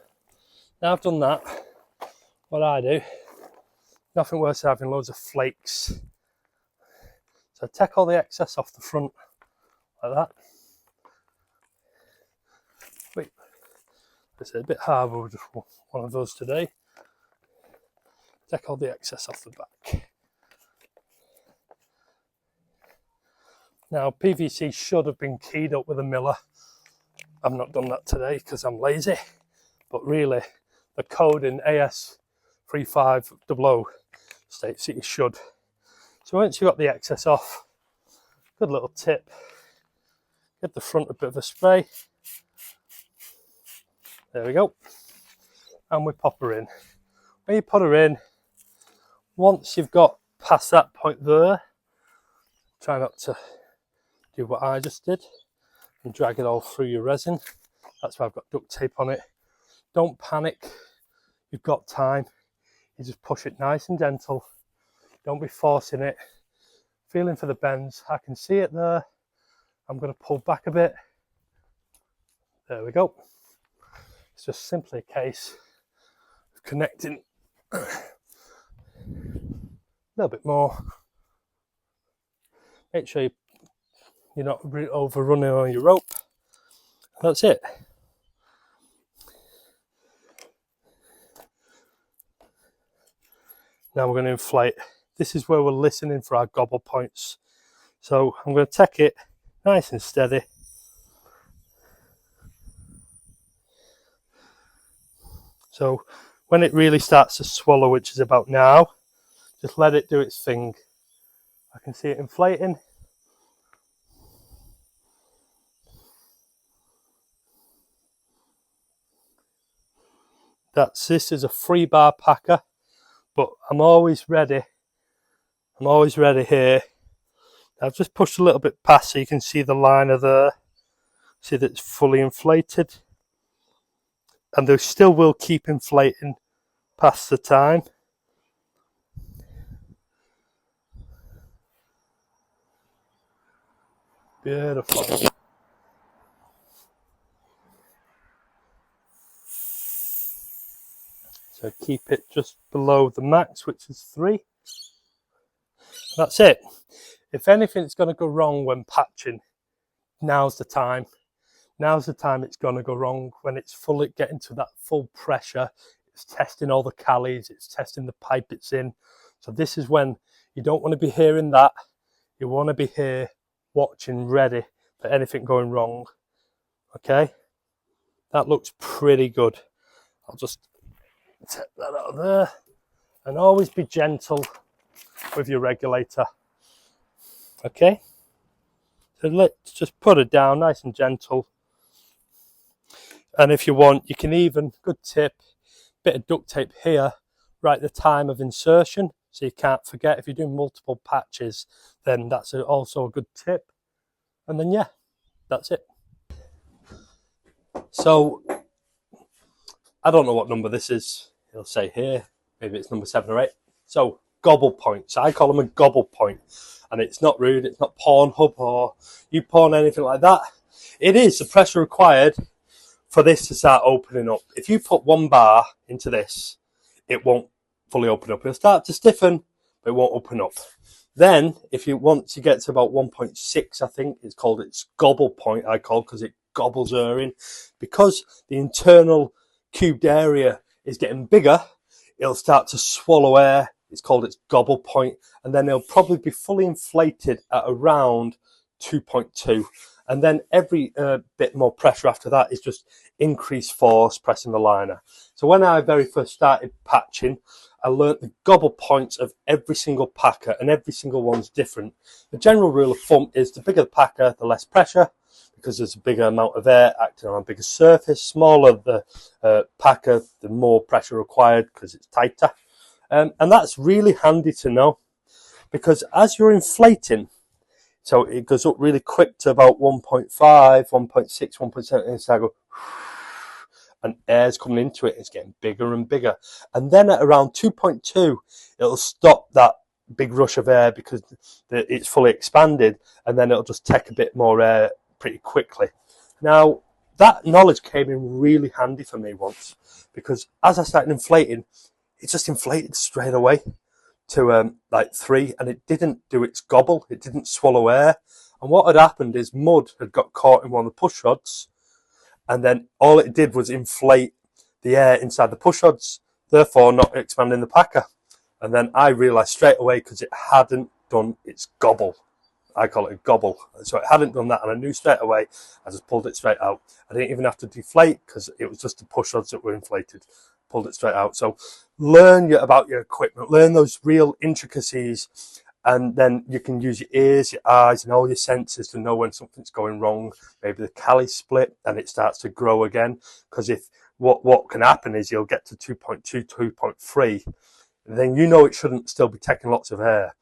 now I've done that, what I do, nothing worse than having loads of flakes. So take all the excess off the front, like that. Wait, it's a bit hard, but we'll just one of those today. Take all the excess off the back. Now, PVC should have been keyed up with a miller. I've not done that today because I'm lazy, but really, the code in AS3500 states that you should. So once you've got the excess off, good little tip, give the front a bit of a spray. There we go. And we pop her in. When you put her in, once you've got past that point there, try not to do what I just did and drag it all through your resin. That's why I've got duct tape on it. Don't panic, you've got time. You just push it nice and gentle. Don't be forcing it. Feeling for the bends. I can see it there. I'm going to pull back a bit. There we go. It's just simply a case of connecting a little bit more. Make sure you're not overrunning on your rope. That's it. Now we're going to inflate. This is where we're listening for our gobble points. So I'm going to take it nice and steady. So when it really starts to swallow, which is about now, just let it do its thing. I can see it inflating. This is a 3-bar packer, but I'm always ready. I'm always ready here. I've just pushed a little bit past so you can see the liner there. See that it's fully inflated. And they still will keep inflating past the time. Beautiful. So keep it just below the max, which is 3. That's it. If anything's going to go wrong when patching, now's the time. Now's the time it's going to go wrong, when it's fully getting to that full pressure. It's testing all the callies, it's testing the pipe it's in. So this is when you don't want to be hearing that. You want to be here watching, ready for anything going wrong. Okay, that looks pretty good. I'll just take that out of there, and always be gentle with your regulator. Okay, so let's just put it down nice and gentle. And if you want, you can even, good tip, bit of duct tape here, write the time of insertion so you can't forget. If you're doing multiple patches, then that's also a good tip. And then yeah, that's it. So I don't know what number this is. It'll say here, maybe it's number 7 or 8. So gobble points, I call them a gobble point. And it's not rude, it's not Pornhub or YouPorn, anything like that. It is the pressure required for this to start opening up. If you put 1 bar into this, it won't fully open up. It'll start to stiffen, but it won't open up. Then, if you once you get to about 1.6, I think it's called its gobble point, I call, because it gobbles air in. Because the internal cubed area is getting bigger, it'll start to swallow air. It's called its gobble point, and then it'll probably be fully inflated at around 2.2. And then every bit more pressure after that is just increased force pressing the liner. So when I very first started patching, I learnt the gobble points of every single packer, and every single one's different. The general rule of thumb is the bigger the packer, the less pressure, because there's a bigger amount of air acting on a bigger surface. Smaller the packer, the more pressure required because it's tighter. And that's really handy to know, because as you're inflating, so it goes up really quick to about 1.5, 1.6, 1.7, and so I go, and air's coming into it, it's getting bigger and bigger. And then at around 2.2, it'll stop that big rush of air because it's fully expanded, and then it'll just take a bit more air pretty quickly. Now, that knowledge came in really handy for me once, because as I started inflating, it just inflated straight away to like 3, and it didn't do its gobble, it didn't swallow air. And what had happened is mud had got caught in one of the push rods, and then all it did was inflate the air inside the push rods, therefore not expanding the packer. And then I realised straight away, because it hadn't done its gobble. I call it a gobble. So it hadn't done that, and I knew straight away. I just pulled it straight out. I didn't even have to deflate, because it was just the push rods that were inflated. Pulled it straight out. So learn about your equipment, learn those real intricacies, and then you can use your ears, your eyes, and all your senses to know when something's going wrong. Maybe the cali split and it starts to grow again, because if what can happen is you'll get to 2.2, 2.3, then you know it shouldn't still be taking lots of air.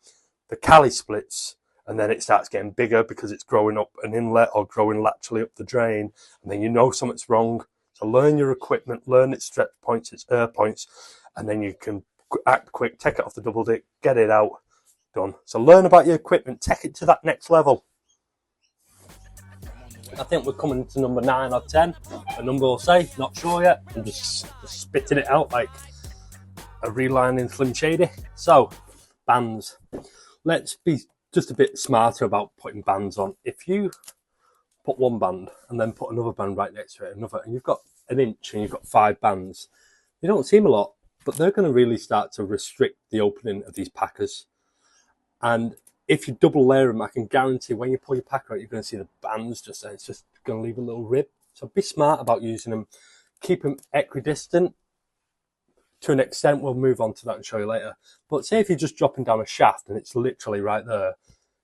The cali splits, and then it starts getting bigger because it's growing up an inlet or growing laterally up the drain, and then you know something's wrong. So learn your equipment, learn its stretch points, its air points, and then you can act quick, take it off the double dick, get it out, done. So learn about your equipment, take it to that next level. I think we're coming to number 9 or 10. A number will say, not sure yet. I'm just spitting it out like a relining Slim Shady. So, bands. Let's be just a bit smarter about putting bands on. If you put 1 band and then put another band right next to it, another, and you've got 1 inch and you've got 5 bands, they don't seem a lot, but they're going to really start to restrict the opening of these packers. And if you double layer them, I can guarantee when you pull your packer out, you're going to see the bands just there. It's just going to leave a little rib. So be smart about using them. Keep them equidistant to an extent. We'll move on to that and show you later. But say if you're just dropping down a shaft and it's literally right there,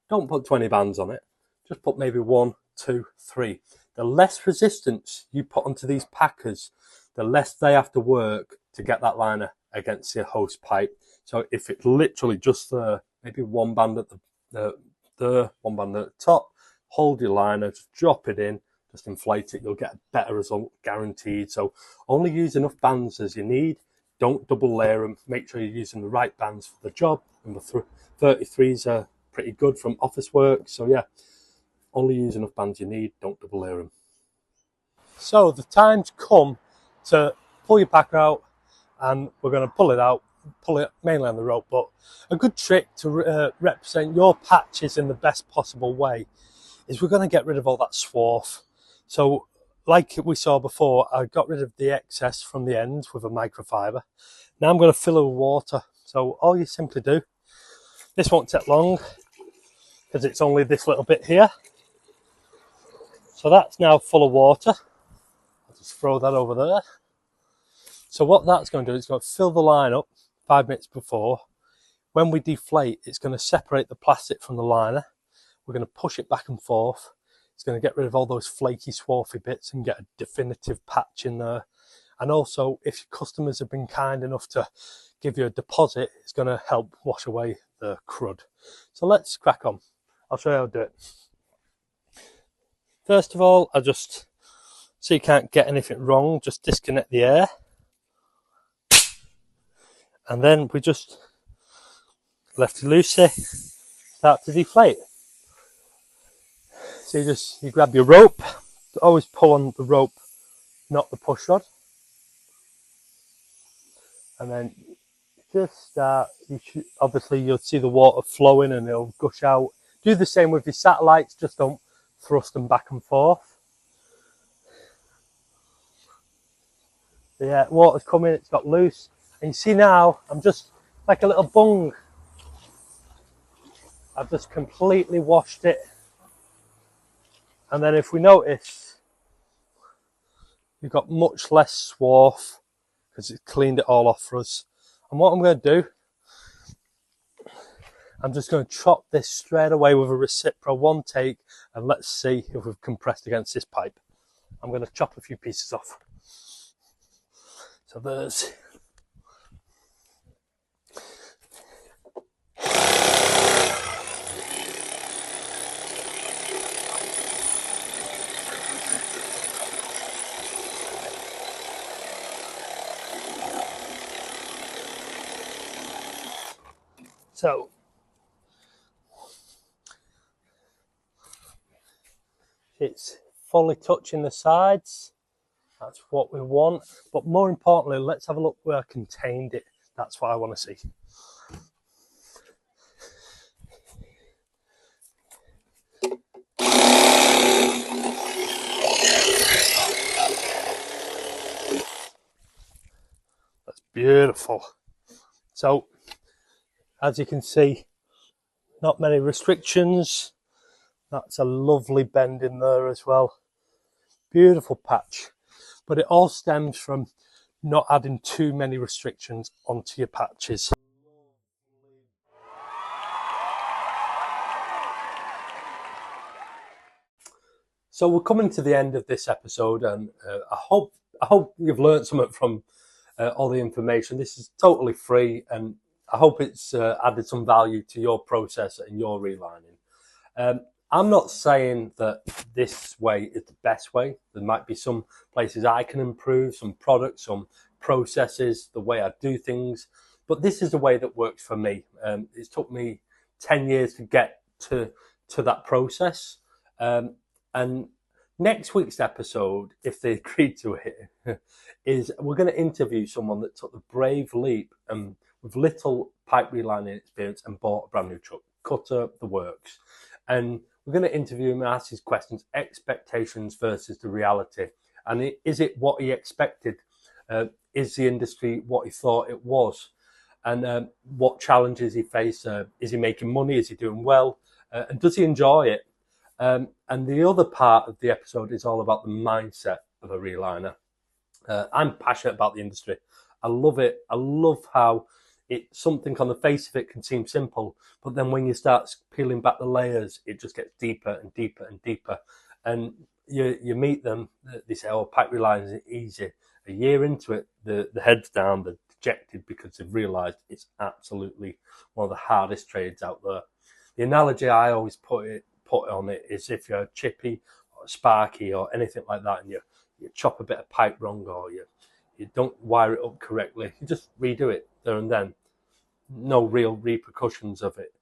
don't put 20 bands on it. Just put maybe 1, 2, 3. The less resistance you put onto these packers, the less they have to work to get that liner against your hose pipe. So if it's literally just there, maybe 1 band at the 1 band at the top, hold your liner, just drop it in, just inflate it, you'll get a better result guaranteed. So only use enough bands as you need. Don't double layer them. Make sure you're using the right bands for the job. Number 33s are pretty good from office work. So yeah, only use enough bands you need. Don't double layer them. So the time's come to pull your packer out, and we're going to pull it out, pull it mainly on the rope. But a good trick to represent your patches in the best possible way is we're going to get rid of all that swarf. So like we saw before, I got rid of the excess from the ends with a microfiber. Now I'm going to fill it with water. So all you simply do, this won't take long because it's only this little bit here. So that's now full of water. I'll just throw that over there. So what that's going to do is it's going to fill the line up 5 minutes before. When we deflate, it's going to separate the plastic from the liner. We're going to push it back and forth. It's going to get rid of all those flaky, swarthy bits and get a definitive patch in there. And also, if your customers have been kind enough to give you a deposit, it's going to help wash away the crud. So let's crack on. I'll show you how to do it. First of all, I just, so you can't get anything wrong, just disconnect the air. And then we just lefty loosey start to deflate. So you grab your rope, always pull on the rope, not the push rod. And then just start, obviously you'll see the water flowing and it'll gush out. Do the same with your satellites, just don't thrust them back and forth. Yeah, water's coming, it's got loose. And you see now, I'm just like a little bung. I've just completely washed it. And then if we notice, you've got much less swarf because it's cleaned it all off for us. And what I'm going to do, I'm just going to chop this straight away with a reciprocal one take, and let's see if we've compressed against this pipe. I'm going to chop a few pieces off. So there's so it's fully touching the sides. That's what we want. But more importantly, let's have a look where I contained it. That's what I want to see. That's beautiful. So, as you can see, not many restrictions. That's a lovely bend in there as well. Beautiful patch. But it all stems from not adding too many restrictions onto your patches. So we're coming to the end of this episode, and I hope you've learned something from all the information. This is totally free, and I hope it's added some value to your process and your relining. I'm not saying that this way is the best way. There might be some places I can improve, some products, some processes, the way I do things. But this is the way that works for me. It's took me 10 years to get to that process. And next week's episode, if they agree to it, is we're going to interview someone that took the brave leap and with little pipe relining experience and bought a brand new truck, cutter, the works. And we're going to interview him and ask his questions, expectations versus the reality. And is it what he expected? Is the industry what he thought it was? And what challenges he faced? Is he making money? Is he doing well? And does he enjoy it? And the other part of the episode is all about the mindset of a reliner. I'm passionate about the industry. I love it. I love how something on the face of it can seem simple, but then when you start peeling back the layers, it just gets deeper and deeper and deeper. And you meet them, they say, "Oh, pipe relining is easy." A year into it, the head's down, they're dejected because they've realised it's absolutely one of the hardest trades out there. The analogy I always put on it is if you're a chippy or a sparky or anything like that, and you chop a bit of pipe wrong, or you don't wire it up correctly, you just redo it there and then. No real repercussions of it.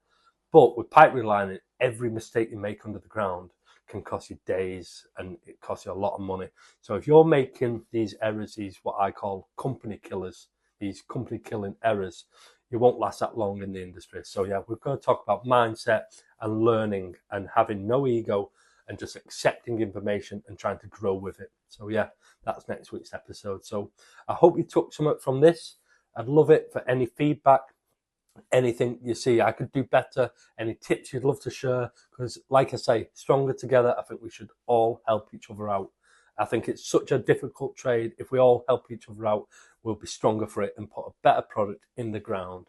But with pipe relining, every mistake you make under the ground can cost you days, and it costs you a lot of money. So if you're making these errors, these what I call company killers, these company killing errors, you won't last that long in the industry. So yeah, we're going to talk about mindset and learning and having no ego and just accepting information and trying to grow with it. So yeah, that's next week's episode. So I hope you took something from this. I'd love it for any feedback, anything you see I could do better, any tips you'd love to share, because like I say, stronger together, I think we should all help each other out. I think it's such a difficult trade. If we all help each other out, we'll be stronger for it and put a better product in the ground.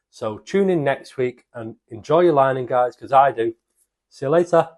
So tune in next week and enjoy your lining, guys, because I do. See you later.